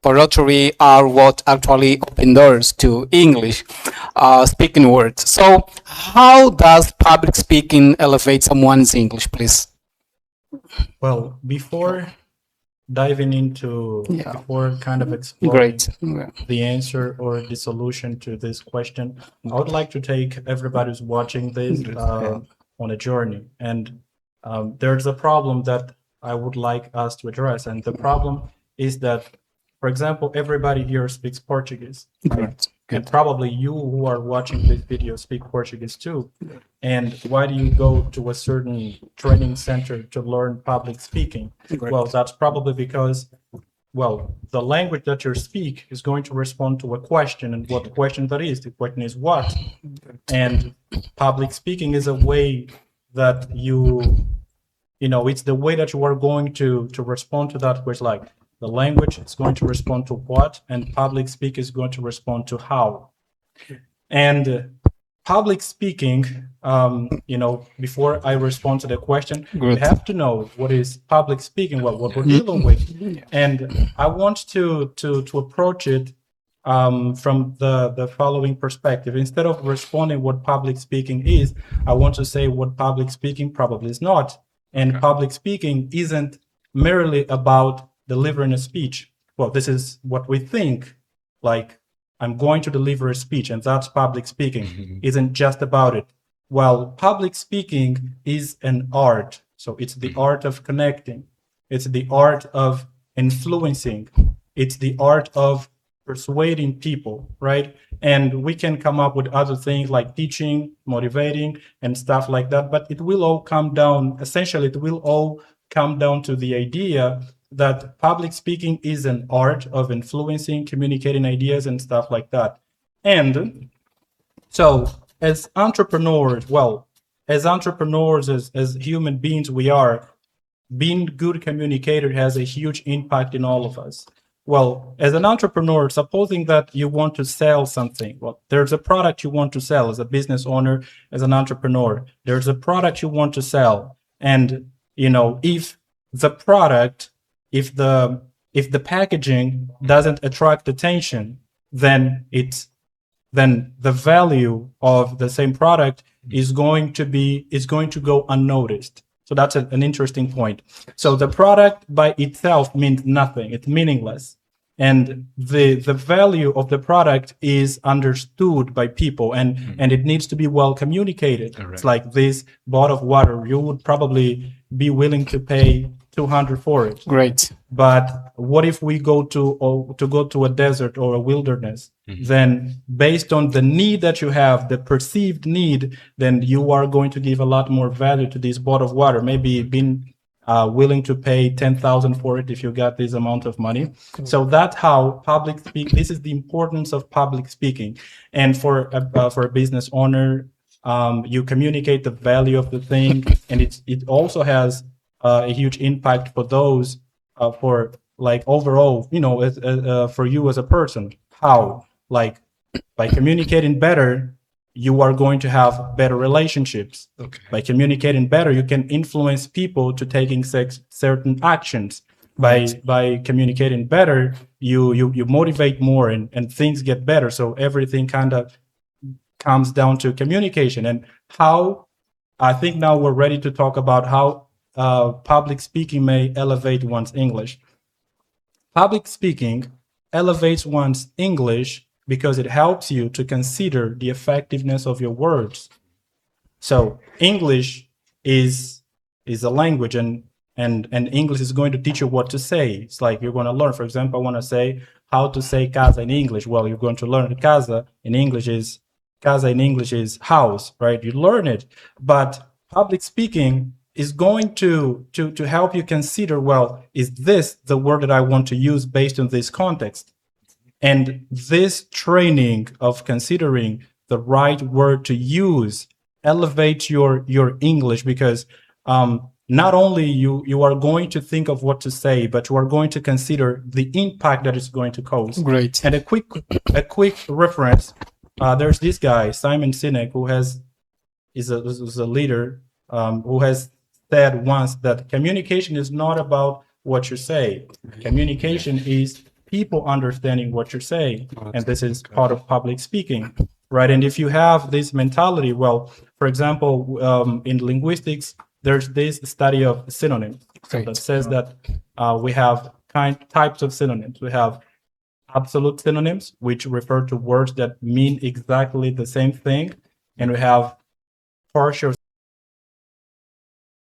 oratory are what actually open doors to English speaking words. So, how does public speaking elevate someone's English, please? Well, before diving into, Yeah. before kind of exploring Great. Yeah. the answer or the solution to this question, I would like to take everybody who's watching this on a journey. And there's a problem that I would like us to address. And the problem is that, for example, everybody here speaks Portuguese. Right? Correct. And probably you who are watching this video speak Portuguese too. And why do you go to a certain training center to learn public speaking? Correct. Well, that's probably because, well, the language that you speak is going to respond to a question, and what question that is. The question is what? And public speaking is a way that you know, it's the way that you are going to respond to that question. Like, the language is going to respond to what, and public speak is going to respond to how. And public speaking, you know, before I respond to the question, you have to know what is public speaking, what we're dealing with. And I want to approach it from the following perspective. Instead of responding what public speaking is, I want to say what public speaking probably is not. And public speaking isn't merely about delivering a speech. Well, this is what we think, like, I'm going to deliver a speech, and that's public speaking. Isn't just about it. Well, public speaking is an art. So it's the art of connecting. It's the art of influencing. It's the art of persuading people, right? And we can come up with other things like teaching, motivating, and stuff like that. But it will all come down, essentially, it will all come down to the idea that public speaking is an art of influencing, communicating ideas and stuff like that. And so as entrepreneurs, well, as entrepreneurs, as human beings we are, being good communicator has a huge impact in all of us. Well, as an entrepreneur, supposing that you want to sell something, well, there's a product you want to sell as a business owner, as an entrepreneur, there's a product you want to sell. And, you know, if the product, if the packaging doesn't attract attention, then the value of the same product is going to go unnoticed. So that's an interesting point. So the product by itself means nothing. It's meaningless. And the value of the product is understood by people, and it needs to be well communicated. Correct. It's like this bottle of water. You would probably be willing to pay 200 for it. Great. But what if we go to a desert or a wilderness? Then based on the need that you have, the perceived need, then you are going to give a lot more value to this bottle of water, maybe being willing to pay 10,000 for it if you got this amount of money. So that's how public speak. This is the importance of public speaking. And for a business owner, you communicate the value of the thing, and it also has a huge impact for those for like overall, you know, for you as a person. How? Like, by communicating better, you are going to have better relationships. Okay. By communicating better, you can influence people to taking certain actions. By communicating better, you motivate more, and things get better. So everything kind of comes down to communication. And how, I think now we're ready to talk about how public speaking may elevate one's English. Public speaking elevates one's English because it helps you to consider the effectiveness of your words. So English is a language, and English is going to teach you what to say. It's like you're going to learn, for example, I want to say how to say casa in English. Well, you're going to learn casa in English is house, right? You learn it. But public speaking is going to help you consider, well, is this the word that I want to use based on this context? And this training of considering the right word to use elevates your English, because not only you are going to think of what to say, but you are going to consider the impact that it's going to cause. Great. And a quick reference. There's this guy, Simon Sinek, who is a leader who has said once that communication is not about what you say. Communication is people understanding what you're saying. And this is part of public speaking, right? And if you have this mentality, well, for example, in linguistics, there's this study of synonyms that says that we have types of synonyms. We have absolute synonyms, which refer to words that mean exactly the same thing, and we have partial